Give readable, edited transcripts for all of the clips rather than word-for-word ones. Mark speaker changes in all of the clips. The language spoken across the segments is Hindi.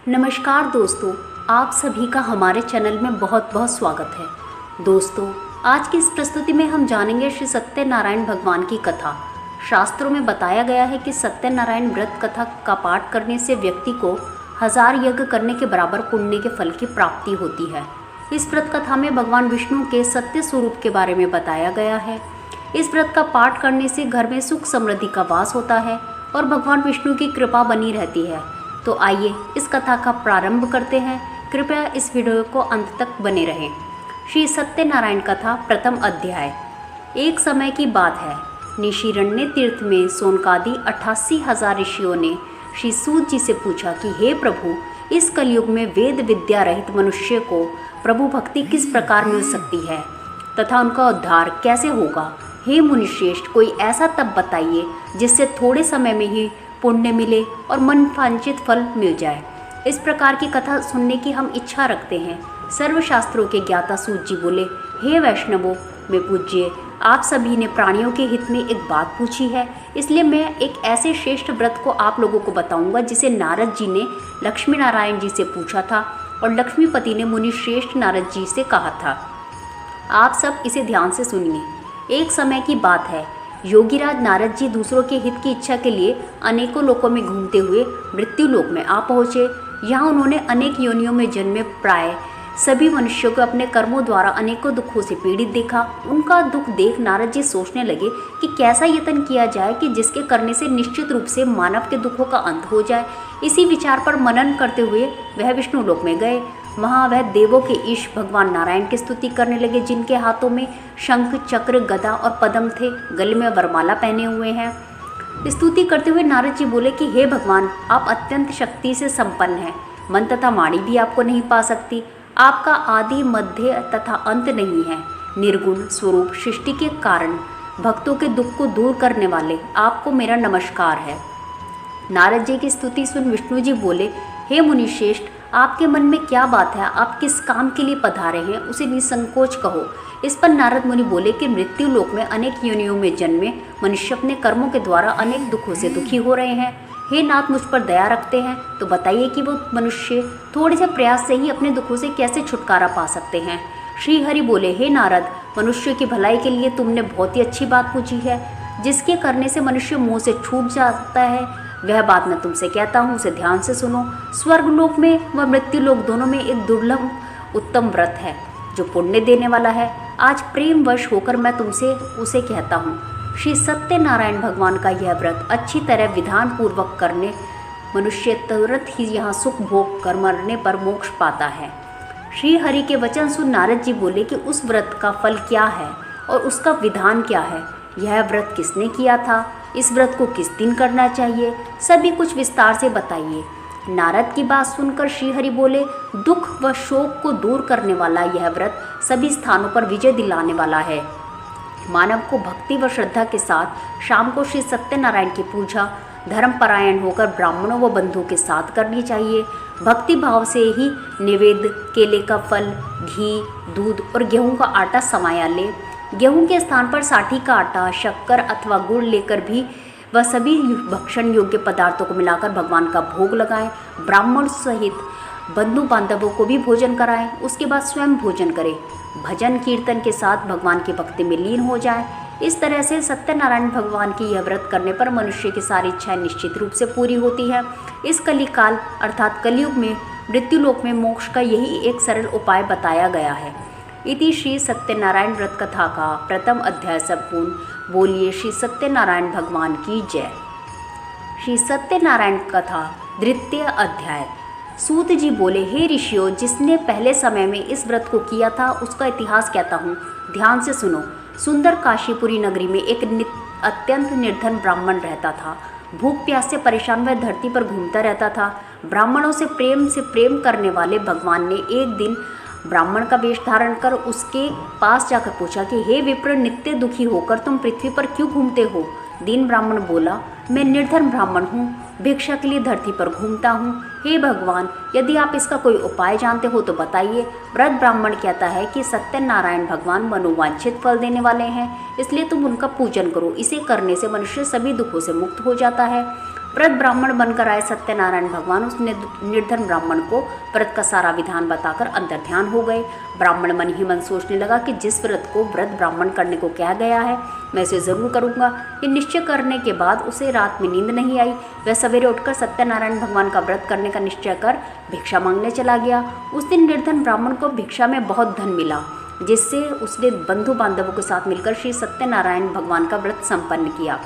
Speaker 1: नमस्कार दोस्तों, आप सभी का हमारे चैनल में बहुत बहुत स्वागत है। दोस्तों, आज की इस प्रस्तुति में हम जानेंगे श्री सत्यनारायण भगवान की कथा। शास्त्रों में बताया गया है कि सत्यनारायण व्रत कथा का पाठ करने से व्यक्ति को 1000 यज्ञ करने के बराबर पुण्य के फल की प्राप्ति होती है। इस व्रत कथा में भगवान विष्णु के सत्य स्वरूप के बारे में बताया गया है। इस व्रत का पाठ करने से घर में सुख समृद्धि का वास होता है और भगवान विष्णु की कृपा बनी रहती है। तो आइए इस कथा का प्रारंभ करते हैं। कृपया इस वीडियो को अंत तक बने रहें। श्री सत्यनारायण कथा प्रथम अध्याय। एक समय की बात है, निशिरण्य तीर्थ में सोनकादि 88,000 ऋषियों ने श्री सूत जी से पूछा कि हे प्रभु, इस कलयुग में वेद विद्या रहित मनुष्य को प्रभु भक्ति किस प्रकार मिल सकती है तथा उनका उद्धार कैसे होगा। हे मुनिश्रेष्ठ, कोई ऐसा तप बताइए जिससे थोड़े समय में ही पुण्य मिले और मन वांछित फल मिल जाए। इस प्रकार की कथा सुनने की हम इच्छा रखते हैं। सर्वशास्त्रों के ज्ञाता सूत जी बोले, हे वैष्णवों में पूज्य, आप सभी ने प्राणियों के हित में एक बात पूछी है, इसलिए मैं एक ऐसे श्रेष्ठ व्रत को आप लोगों को बताऊंगा जिसे नारद जी ने लक्ष्मी नारायण जी से पूछा था और लक्ष्मीपति ने मुनि श्रेष्ठ नारद जी से कहा था। आप सब इसे ध्यान से सुनिए। एक समय की बात है, योगीराज नारद जी दूसरों के हित की इच्छा के लिए अनेकों लोकों में घूमते हुए मृत्यु लोक में आ पहुँचे। यहाँ उन्होंने अनेक योनियों में जन्मे प्राय सभी मनुष्यों को अपने कर्मों द्वारा अनेकों दुखों से पीड़ित देखा। उनका दुख देख नारद जी सोचने लगे कि कैसा यत्न किया जाए कि जिसके करने से निश्चित रूप से मानव के दुखों का अंत हो जाए। इसी विचार पर मनन करते हुए वह विष्णु लोक में गए। वहाँ वह देवों के ईश भगवान नारायण की स्तुति करने लगे, जिनके हाथों में शंख, चक्र, गदा और पद्म थे, गले में वरमाला पहने हुए हैं। स्तुति करते हुए नारद जी बोले कि हे भगवान, आप अत्यंत शक्ति से संपन्न हैं। मन तथा वाणी भी आपको नहीं पा सकती। आपका आदि, मध्य तथा अंत नहीं है। निर्गुण स्वरूप, सृष्टि के कारण, भक्तों के दुख को दूर करने वाले, आपको मेरा नमस्कार है। नारद जी की स्तुति सुन विष्णु जी बोले, हे मुनिश्रेष्ठ, आपके मन में क्या बात है? आप किस काम के लिए पधारे हैं, उसे निसंकोच कहो। इस पर नारद मुनि बोले कि मृत्यु लोक में अनेक योनियों में जन्मे मनुष्य अपने कर्मों के द्वारा अनेक दुखों से दुखी हो रहे हैं। हे नाथ, मुझ पर दया रखते हैं तो बताइए कि वो मनुष्य थोड़े से प्रयास से ही अपने दुखों से कैसे छुटकारा पा सकते हैं। श्री हरि बोले, हे नारद, मनुष्य की भलाई के लिए तुमने बहुत ही अच्छी बात पूछी है। जिसके करने से मनुष्य मुँह से छूट जाता है, वह बात मैं तुमसे कहता हूँ, उसे ध्यान से सुनो। स्वर्गलोक में व मृत्युलोक दोनों में एक दुर्लभ उत्तम व्रत है जो पुण्य देने वाला है। आज प्रेमवश होकर मैं तुमसे उसे कहता हूँ। श्री सत्यनारायण भगवान का यह व्रत अच्छी तरह विधान पूर्वक करने मनुष्य तुरंत ही यहाँ सुख भोग कर मरने पर मोक्ष पाता है। श्री हरि के वचन सुन नारद जी बोले कि उस व्रत का फल क्या है और उसका विधान क्या है। यह व्रत किसने किया था? इस व्रत को किस दिन करना चाहिए? सभी कुछ विस्तार से बताइए। नारद की बात सुनकर श्रीहरि बोले, दुख व शोक को दूर करने वाला यह व्रत सभी स्थानों पर विजय दिलाने वाला है। मानव को भक्ति व श्रद्धा के साथ शाम को श्री सत्यनारायण की पूजा धर्मपरायण होकर ब्राह्मणों व बंधुओं के साथ करनी चाहिए। भक्ति भाव से ही निवेद, केले का फल, घी, दूध और गेहूं का आटा समाया ले। गेहूं के स्थान पर साठी का आटा, शक्कर अथवा गुड़ लेकर भी वह सभी भक्षण योग्य पदार्थों को मिलाकर भगवान का भोग लगाएं। ब्राह्मण सहित बंधु बांधवों को भी भोजन कराएं। उसके बाद स्वयं भोजन करें। भजन कीर्तन के साथ भगवान की भक्ति में लीन हो जाएं। इस तरह से सत्यनारायण भगवान की यह व्रत करने पर मनुष्य की सारी इच्छाएं निश्चित रूप से पूरी होती है। इस कलिकाल अर्थात कलयुग में मृत्युलोक में मोक्ष का यही एक सरल उपाय बताया गया है। इति श्री सत्यनारायण व्रत कथा का प्रथम अध्याय संपूर्ण। बोलिए श्री सत्यनारायण भगवान की जय। श्री सत्यनारायण कथा द्वितीय अध्याय। सूत जी बोले, हे ऋषियों, जिसने पहले समय में इस व्रत को किया था उसका इतिहास कहता हूँ, ध्यान से सुनो। सुंदर काशीपुरी नगरी में एक अत्यंत निर्धन ब्राह्मण रहता था। भूख प्यास से परेशान वह धरती पर घूमता रहता था। ब्राह्मणों से प्रेम करने वाले भगवान ने एक दिन ब्राह्मण का वेश धारण कर उसके पास जाकर पूछा कि हे विप्र, नित्य दुखी होकर तुम पृथ्वी पर क्यों घूमते हो? दीन ब्राह्मण बोला, मैं निर्धन ब्राह्मण हूँ, भिक्षा के लिए धरती पर घूमता हूँ। हे भगवान, यदि आप इसका कोई उपाय जानते हो तो बताइए। व्रत ब्राह्मण कहता है कि सत्यनारायण भगवान मनोवांछित फल देने वाले हैं, इसलिए तुम उनका पूजन करो। इसे करने से मनुष्य सभी दुखों से मुक्त हो जाता है। व्रत ब्राह्मण बनकर आए सत्यनारायण भगवान उस निर्धन ब्राह्मण को व्रत का सारा विधान बताकर अंतर्ध्यान हो गए। ब्राह्मण मन ही मन सोचने लगा कि जिस व्रत को व्रत ब्राह्मण करने को कहा गया है मैं इसे जरूर करूंगा। ये निश्चय करने के बाद उसे रात में नींद नहीं आई। वह सवेरे उठकर सत्यनारायण भगवान का व्रत करने का निश्चय कर भिक्षा मांगने चला गया। उस दिन निर्धन ब्राह्मण को भिक्षा में बहुत धन मिला, जिससे उसने बंधु बांधवों के साथ मिलकर श्री सत्यनारायण भगवान का व्रत संपन्न किया।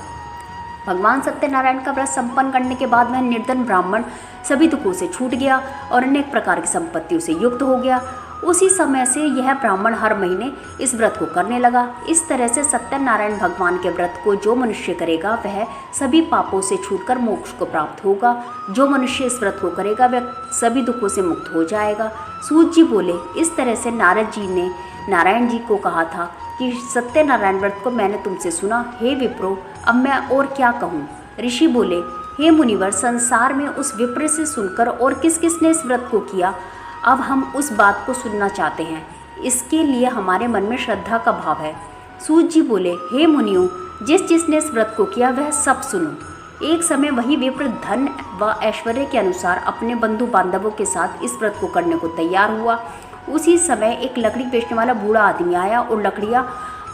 Speaker 1: भगवान सत्यनारायण का व्रत संपन्न करने के बाद वह निर्धन ब्राह्मण सभी दुखों से छूट गया और अनेक प्रकार की संपत्तियों से युक्त हो गया। उसी समय से यह ब्राह्मण हर महीने इस व्रत को करने लगा। इस तरह से सत्यनारायण भगवान के व्रत को जो मनुष्य करेगा वह सभी पापों से छूटकर मोक्ष को प्राप्त होगा। जो मनुष्य इस व्रत को करेगा वह सभी दुखों से मुक्त हो जाएगा। सूत जी बोले, इस तरह से नारद जी ने नारायण जी को कहा था कि सत्यनारायण व्रत को मैंने तुमसे सुना, हे विप्रो, अब मैं और क्या कहूँ। ऋषि बोले, हे मुनिवर, संसार में उस विप्र से सुनकर और किस किसने इस व्रत को किया, अब हम उस बात को सुनना चाहते हैं। इसके लिए हमारे मन में श्रद्धा का भाव है। सूत जी बोले, हे मुनियों, जिसने इस व्रत को किया वह सब सुनो। एक समय वही विप्र धन व ऐश्वर्य के अनुसार अपने बंधु बांधवों के साथ इस व्रत को करने को तैयार हुआ। उसी समय एक लकड़ी बेचने वाला बूढ़ा आदमी आया और लकड़ियाँ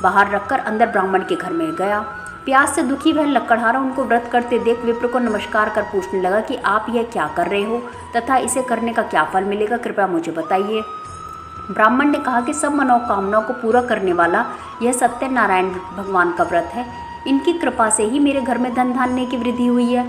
Speaker 1: बाहर रखकर अंदर ब्राह्मण के घर में गया। प्यास से दुखी वह लकड़हारा उनको व्रत करते देख विप्र को नमस्कार कर पूछने लगा कि आप यह क्या कर रहे हो तथा इसे करने का क्या फल मिलेगा, कृपया मुझे बताइए। ब्राह्मण ने कहा कि सब मनोकामनाओं को पूरा करने वाला यह सत्यनारायण भगवान का व्रत है। इनकी कृपा से ही मेरे घर में धन धान्य की वृद्धि हुई है।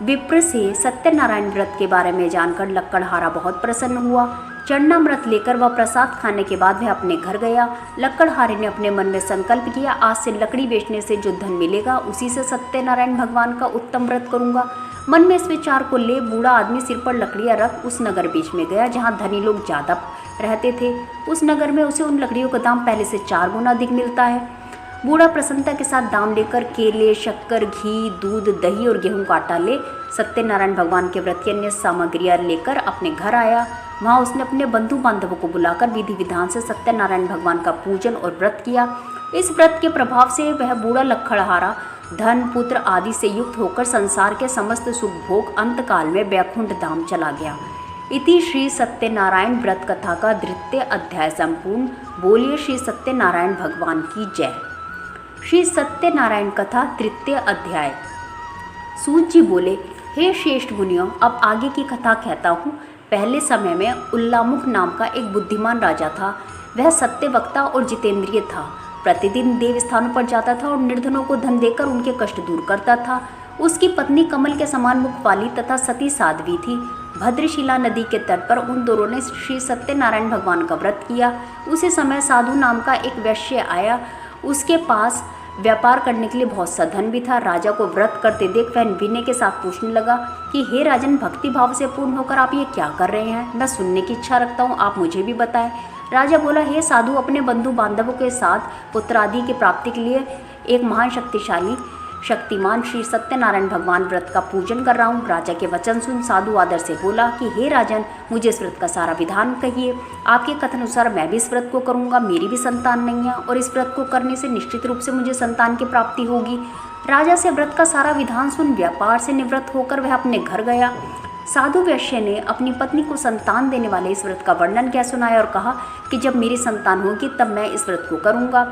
Speaker 1: विप्र से सत्यनारायण व्रत के बारे में जानकर लक्कड़हारा बहुत प्रसन्न हुआ। चरणामृत लेकर वह प्रसाद खाने के बाद वह अपने घर गया। लक्कड़हारे ने अपने मन में संकल्प किया, आज से लकड़ी बेचने से जो धन मिलेगा उसी से सत्यनारायण भगवान का उत्तम व्रत करूंगा। मन में इस विचार को ले बूढ़ा आदमी सिर पर लकड़ियां रख उस नगर बीच में गया जहाँ धनी लोग ज़्यादा रहते थे। उस नगर में उसे उन लकड़ियों का दाम पहले से 4 गुना अधिक मिलता है। बूढ़ा प्रसन्नता के साथ दाम लेकर केले, शक्कर, घी, दूध, दही और गेहूं का आटा ले सत्यनारायण भगवान के व्रत की अन्य सामग्रियां लेकर अपने घर आया। वहां उसने अपने बंधु बांधवों को बुलाकर विधि विधान से सत्यनारायण भगवान का पूजन और व्रत किया। इस व्रत के प्रभाव से वह बूढ़ा लक्कड़हारा धन, पुत्र आदि से युक्त होकर संसार के समस्त सुख भोग अंतकाल में वैकुंठ धाम चला गया। इति श्री सत्यनारायण व्रत कथा का 3 अध्याय संपूर्ण। बोलिए श्री सत्यनारायण भगवान की जय। श्री सत्यनारायण कथा 3 अध्याय। सूत जी बोले, हे श्रेष्ठ मुनियों, अब आगे की कथा कहता हूँ। पहले समय में उल्लामुख नाम का एक बुद्धिमान राजा था। वह सत्यवक्ता और जितेंद्रिय था। प्रतिदिन देव स्थानों पर जाता था और निर्धनों को धन देकर उनके कष्ट दूर करता था। उसकी पत्नी कमल के समान मुख वाली तथा सती साध्वी थी। भद्रशिला नदी के तट पर उन दोनों ने श्री सत्यनारायण भगवान का व्रत किया। उसी समय साधु नाम का एक वैश्य आया। उसके पास व्यापार करने के लिए बहुत सा धन भी था। राजा को व्रत करते देख वह विनय के साथ पूछने लगा कि हे राजन, भक्ति भाव से पूर्ण होकर आप ये क्या कर रहे हैं? मैं सुनने की इच्छा रखता हूँ, आप मुझे भी बताएं। राजा बोला, हे साधु, अपने बंधु बांधवों के साथ पुत्र आदि की प्राप्ति के लिए एक महान शक्तिमान श्री सत्यनारायण भगवान व्रत का पूजन कर रहा हूँ। राजा के वचन सुन साधु आदर से बोला कि हे राजन, मुझे इस व्रत का सारा विधान कहिए। आपके कथन अनुसार मैं भी इस व्रत को करूँगा। मेरी भी संतान नहीं है और इस व्रत को करने से निश्चित रूप से मुझे संतान की प्राप्ति होगी। राजा से व्रत का सारा विधान सुन व्यापार से निवृत्त होकर वह अपने घर गया। साधु वैश्य ने अपनी पत्नी को संतान देने वाले इस व्रत का वर्णन क्या सुनाया और कहा कि जब मेरी संतान होगी तब मैं इस व्रत को करूंगा।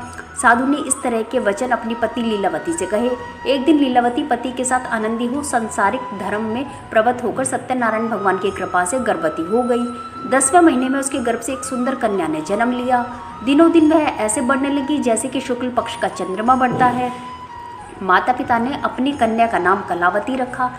Speaker 1: साधु ने इस तरह के वचन अपनी पति लीलावती से कहे। एक दिन लीलावती पति के साथ आनंदी हो सांसारिक धर्म में प्रवृत्त होकर सत्यनारायण भगवान की कृपा से गर्भवती हो गई। 10वें महीने में उसके गर्भ से एक सुंदर कन्या ने जन्म लिया। दिनों दिन वह ऐसे बढ़ने लगी जैसे कि शुक्ल पक्ष का चंद्रमा बढ़ता है। माता पिता ने अपनी कन्या का नाम कलावती रखा।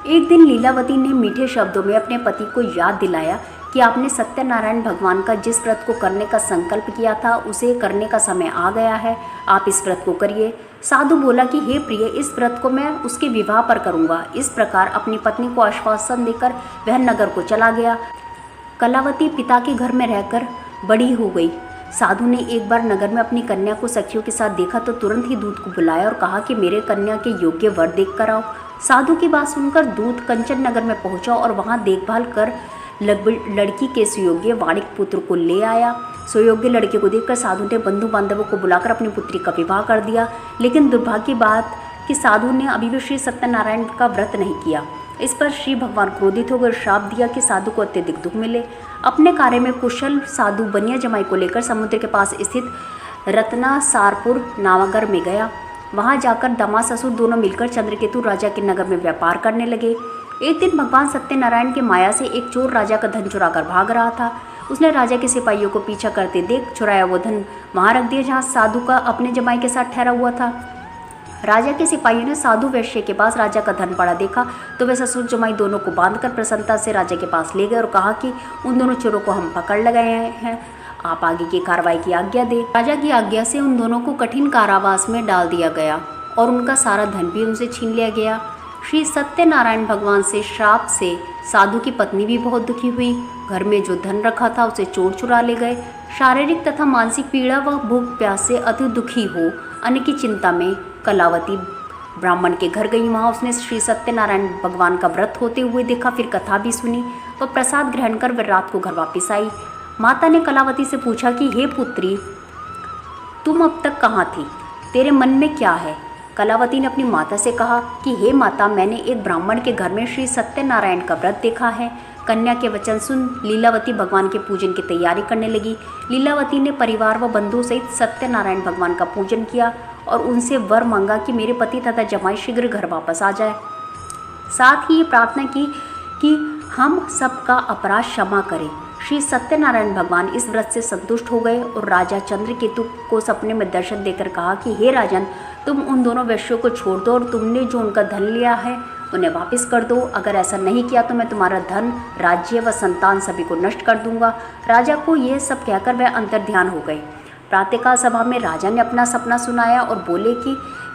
Speaker 1: एक दिन लीलावती ने मीठे शब्दों में अपने पति को याद दिलाया कि आपने सत्यनारायण भगवान का जिस व्रत को करने का संकल्प किया था उसे करने का समय आ गया है, आप इस व्रत को करिए। साधु बोला कि हे प्रिय, इस व्रत को मैं उसके विवाह पर करूँगा। इस प्रकार अपनी पत्नी को आश्वासन देकर वह नगर को चला गया। कलावती पिता के घर में रहकर बड़ी हो गई। साधु ने एक बार नगर में अपनी कन्या को सखियों के साथ देखा तो तुरंत ही दूत को बुलाया और कहा कि मेरे कन्या के योग्य वर देख कर आओ। साधु की बात सुनकर दूत कंचन नगर में पहुंचा और वहां देखभाल कर लड़की के सुयोग्य वाणिक पुत्र को ले आया। सुयोग्य लड़के को देखकर साधु ने बंधु बांधवों को बुलाकर अपनी पुत्री का विवाह कर दिया। लेकिन दुर्भाग्य की बात कि साधु ने अभी भी श्री सत्यनारायण का व्रत नहीं किया। इस पर श्री भगवान क्रोधित होकर श्राप दिया कि साधु को अत्यधिक दुख मिले। अपने कार्य में कुशल साधु बनिया जमाई को लेकर समुद्र के पास स्थित रत्नासारपुर नावागर में गया। वहां जाकर दामाद ससुर दोनों मिलकर चंद्रकेतु राजा के नगर में व्यापार करने लगे। एक दिन भगवान सत्यनारायण के माया से एक चोर राजा का धन चुरा कर भाग रहा था। उसने राजा के सिपाहियों को पीछा करते देख चुराया वो धन वहां रख दिया जहां साधु का अपने जमाई के साथ ठहरा हुआ था। राजा के सिपाहियों ने साधु वैश्य के पास राजा का धन पड़ा देखा तो वे ससुर जमाई दोनों को बांधकर प्रसन्नता से राजा के पास ले गए और कहा कि उन दोनों चोरों को हम पकड़ लगाए हैं, आप आगे की कार्रवाई की आज्ञा दे। राजा की आज्ञा से उन दोनों को कठिन कारावास में डाल दिया गया और उनका सारा धन भी उनसे छीन लिया गया। श्री सत्यनारायण भगवान से श्राप से साधु की पत्नी भी बहुत दुखी हुई। घर में जो धन रखा था उसे चोर चुरा ले गए। शारीरिक तथा मानसिक पीड़ा व भूख प्यास से अति दुखी हो अन्न की चिंता में कलावती ब्राह्मण के घर गई। वहाँ उसने श्री सत्यनारायण भगवान का व्रत होते हुए देखा, फिर कथा भी सुनी व प्रसाद ग्रहण कर वे रात को घर वापस आई। माता ने कलावती से पूछा कि हे पुत्री, तुम अब तक कहाँ थी, तेरे मन में क्या है? कलावती ने अपनी माता से कहा कि हे माता, मैंने एक ब्राह्मण के घर में श्री सत्यनारायण का व्रत देखा है। कन्या के वचन सुन लीलावती भगवान के पूजन की तैयारी करने लगी। लीलावती ने परिवार व बंधु सहित सत्यनारायण भगवान का पूजन किया और उनसे वर मांगा कि मेरे पति तथा जमाई शीघ्र घर वापस आ जाए। साथ ही ये प्रार्थना की कि हम सबका अपराध क्षमा करें। श्री सत्यनारायण भगवान इस व्रत से संतुष्ट हो गए और राजा चंद्रकेतु को सपने में दर्शन देकर कहा कि हे राजन, तुम उन दोनों वैश्यों को छोड़ दो और तुमने जो उनका धन लिया है उन्हें वापस कर दो। अगर ऐसा नहीं किया तो मैं तुम्हारा धन, राज्य व संतान सभी को नष्ट कर दूंगा। राजा को यह सब कहकर वह अंतर्ध्यान हो गए। प्रातःकाल सभा में राजा ने अपना सपना सुनाया और बोले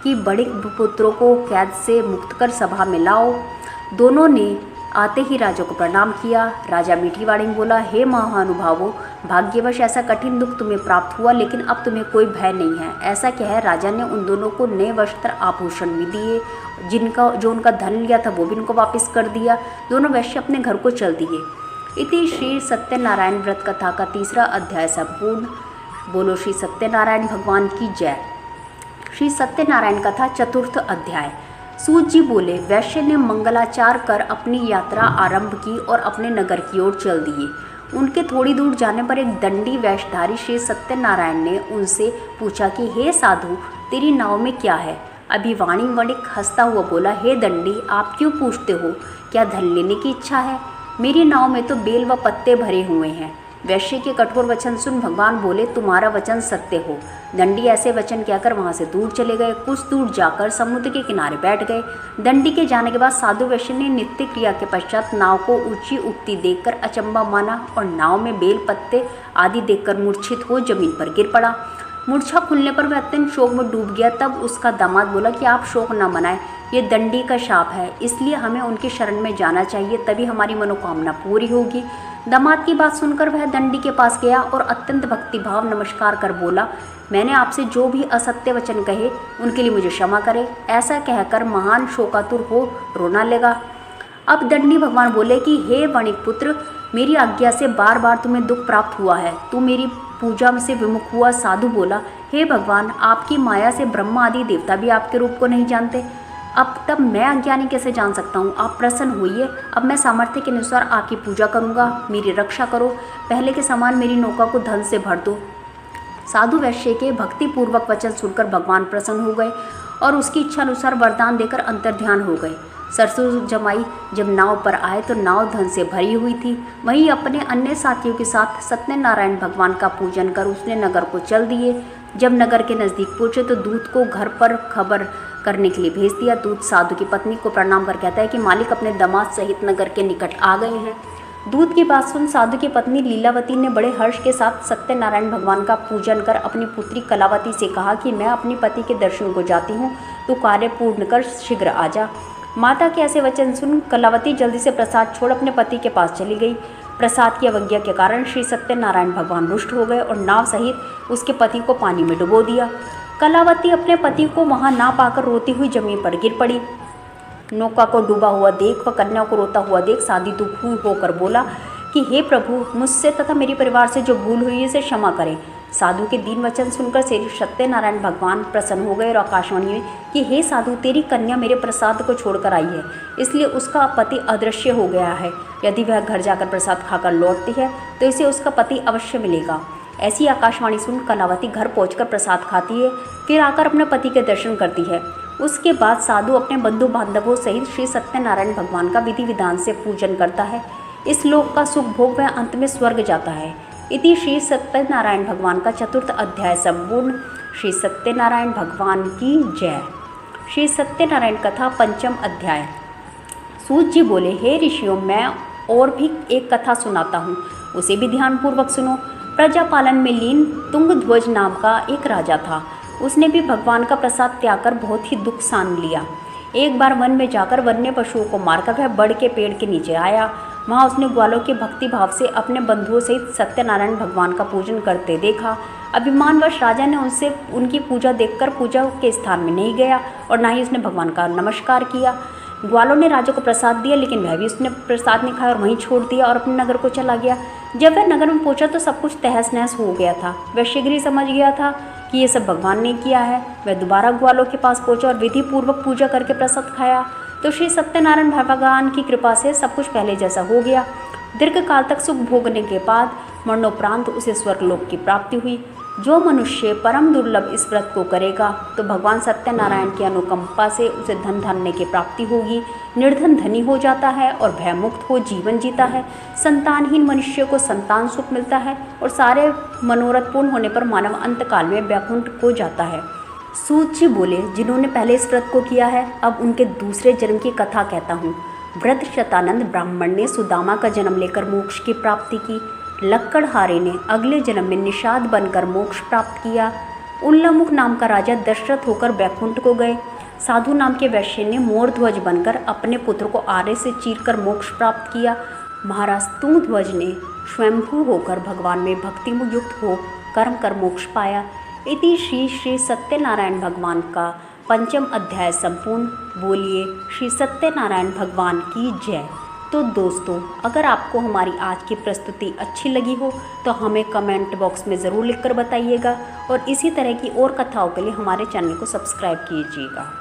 Speaker 1: कि बड़े पुत्रों को कैद से मुक्त कर सभा में लाओ। दोनों ने आते ही राजा को प्रणाम किया। राजा मीठी वाणी में बोला, हे महानुभावों, भाग्यवश ऐसा कठिन दुख तुम्हें प्राप्त हुआ, लेकिन अब तुम्हें कोई भय नहीं है। ऐसा कह राजा ने उन दोनों को नए वस्त्र आभूषण भी दिए। जो उनका धन लिया था वो भी उनको वापस कर दिया। दोनों वैश्य अपने घर को चल दिए। इति श्री सत्यनारायण व्रत कथा का 3रा अध्याय संपूर्ण। बोलो श्री सत्यनारायण भगवान की जय। श्री सत्यनारायण कथा 4th अध्याय। सूत जी बोले, वैश्य ने मंगलाचार कर अपनी यात्रा आरंभ की और अपने नगर की ओर चल दिए। उनके थोड़ी दूर जाने पर एक दंडी वेशधारी श्री सत्यनारायण ने उनसे पूछा कि हे साधु, तेरी नाव में क्या है? अभिवाणी वणिक हंसता हुआ बोला, हे दंडी, आप क्यों पूछते हो? क्या धन लेने की इच्छा है? मेरी नाव में तो बेल व पत्ते भरे हुए हैं। वैश्य के कठोर वचन सुन भगवान बोले, तुम्हारा वचन सत्य हो। दंडी ऐसे वचन कहकर वहां से दूर चले गए। कुछ दूर जाकर समुद्र के किनारे बैठ गए। दंडी के जाने के बाद साधु वैश्य ने नित्य क्रिया के पश्चात नाव को ऊंची उठती देखकर अचंबा माना और नाव में बेल पत्ते आदि देखकर मूर्छित हो जमीन पर गिर पड़ा। मूर्छा खुलने पर वह अत्यंत शोक में डूब गया। तब उसका दामाद बोला कि आप शोक न मनाएं, ये दंडी का शाप है, इसलिए हमें उनकी शरण में जाना चाहिए, तभी हमारी मनोकामना पूरी होगी। दामाद की बात सुनकर वह दंडी के पास गया और अत्यंत भक्तिभाव नमस्कार कर बोला, मैंने आपसे जो भी असत्य वचन कहे उनके लिए मुझे क्षमा करें। ऐसा कहकर महान शोकातुर हो रोना लगा। अब दंडी भगवान बोले कि हे वणिक पुत्र, मेरी आज्ञा से बार बार तुम्हें दुख प्राप्त हुआ है, तू मेरी पूजा से विमुख हुआ। साधु बोला, हे भगवान, आपकी माया से ब्रह्मा आदि देवता भी आपके रूप को नहीं जानते। अब तब मैं अज्ञानी कैसे जान सकता हूँ? आप प्रसन्न होइए, अब मैं सामर्थ्य के अनुसार आपकी पूजा करूँगा, मेरी रक्षा करो। पहले के समान मेरी नौका को धन से भर दो। साधु वैश्य के भक्तिपूर्वक वचन सुनकर भगवान प्रसन्न हो गए और उसकी इच्छा अनुसार वरदान देकर अंतर्ध्यान हो गए। सरसों जमाई जब नाव पर आए तो नाव धन से भरी हुई थी। वहीं अपने अन्य साथियों के साथ सत्यनारायण भगवान का पूजन कर उसने नगर को चल दिए। जब नगर के नज़दीक पहुंचे तो दूत को घर पर खबर करने के लिए भेज दिया। दूत साधु की पत्नी को प्रणाम कर कहता है कि मालिक अपने दामाद सहित नगर के निकट आ गए हैं। दूत की बात सुन साधु की पत्नी लीलावती ने बड़े हर्ष के साथ सत्यनारायण भगवान का पूजन कर अपनी पुत्री कलावती से कहा कि मैं अपनी पति के दर्शन को जाती हूँ, तो कार्य पूर्ण कर शीघ्र आ जा। माता के ऐसे वचन सुन कलावती जल्दी से प्रसाद छोड़ अपने पति के पास चली गई। प्रसाद की अवज्ञा के कारण श्री सत्यनारायण भगवान रुष्ट हो गए और नाव सहित उसके पति को पानी में डुबो दिया। कलावती अपने पति को वहां ना पाकर रोती हुई जमीन पर गिर पड़ी। नौका को डूबा हुआ देख व कन्या को रोता हुआ देख साधु दुखी होकर बोला कि हे प्रभु, मुझसे तथा मेरे परिवार से जो भूल हुई है उसे क्षमा करें। साधु के दीन वचन सुनकर श्री सत्यनारायण भगवान प्रसन्न हो गए और आकाशवाणी में कि हे साधु, तेरी कन्या मेरे प्रसाद को छोड़कर आई है, इसलिए उसका पति अदृश्य हो गया है। यदि वह घर जाकर प्रसाद खाकर लौटती है तो इसे उसका पति अवश्य मिलेगा। ऐसी आकाशवाणी सुन कलावती घर पहुंचकर प्रसाद खाती है, फिर आकर अपने पति के दर्शन करती है। उसके बाद साधु अपने बंधु बांधवों सहित श्री सत्यनारायण भगवान का विधि विधान से पूजन करता है। इस लोक का सुख भोग वह अंत में स्वर्ग जाता है। इति श्री सत्यनारायण भगवान का चतुर्थ अध्याय संपूर्ण। श्री सत्यनारायण भगवान की जय। श्री सत्यनारायण कथा पंचम अध्याय। सूत जी बोले, हे ऋषियों, मैं और भी एक कथा सुनाता हूँ, उसे भी ध्यानपूर्वक सुनो। प्रजा पालन में लीन तुंगध्वज नाम का एक राजा था। उसने भी भगवान का प्रसाद त्याग कर बहुत ही दुख सान लिया। एक बार वन में जाकर वन्य पशुओं को मारकर वह बड़ के पेड़ के नीचे आया। वहाँ उसने ग्वालों के भक्ति भाव से अपने बंधुओं सहित सत्यनारायण भगवान का पूजन करते देखा। अभिमानवश राजा ने उनसे उनकी पूजा देखकर पूजा के स्थान में नहीं गया और ना ही उसने भगवान का नमस्कार किया। ग्वालों ने राजा को प्रसाद दिया, लेकिन वह भी उसने प्रसाद नहीं खाया और वहीं छोड़ दिया और अपने नगर को चला गया। जब वह नगर में पहुंचा तो सब कुछ तहस नहस हो गया था। वह शीघ्र ही समझ गया था कि ये सब भगवान ने किया है। वह दोबारा ग्वालों के पास पहुंचा और विधि पूर्वक पूजा करके प्रसाद खाया तो श्री सत्यनारायण भगवान की कृपा से सब कुछ पहले जैसा हो गया। दीर्घ काल तक सुख भोगने के बाद मरणोपरांत उसे स्वर्गलोक की प्राप्ति हुई। जो मनुष्य परम दुर्लभ इस व्रत को करेगा तो भगवान सत्यनारायण की अनुकंपा से उसे धन धान्य की प्राप्ति होगी। निर्धन धनी हो जाता है और भयमुक्त हो जीवन जीता है। संतानहीन मनुष्य को संतान सुख मिलता है और सारे मनोरथ पूर्ण होने पर मानव अंतकाल में वैकुंठ को जाता है। सूत जी बोले, जिन्होंने पहले इस व्रत को किया है, अब उनके दूसरे जन्म की कथा कहता हूँ। व्रत शतानंद ब्राह्मण ने सुदामा का जन्म लेकर मोक्ष की प्राप्ति की। लक्कड़हारे ने अगले जन्म में निषाद बनकर मोक्ष प्राप्त किया। उल्लामुख नाम का राजा दशरथ होकर वैकुंठ को गए। साधु नाम के वैश्य ने मोरध्वज बनकर अपने पुत्र को आरे से चीरकर मोक्ष प्राप्त किया। महाराज तुंगध्वज ने स्वयंभू होकर भगवान में भक्ति में युक्त हो कर्म कर मोक्ष पाया। इति श्री सत्यनारायण भगवान का पंचम अध्याय संपूर्ण। बोलिए श्री सत्यनारायण भगवान की जय। तो दोस्तों, अगर आपको हमारी आज की प्रस्तुति अच्छी लगी हो तो हमें कमेंट बॉक्स में ज़रूर लिखकर बताइएगा और इसी तरह की और कथाओं के लिए हमारे चैनल को सब्सक्राइब कीजिएगा।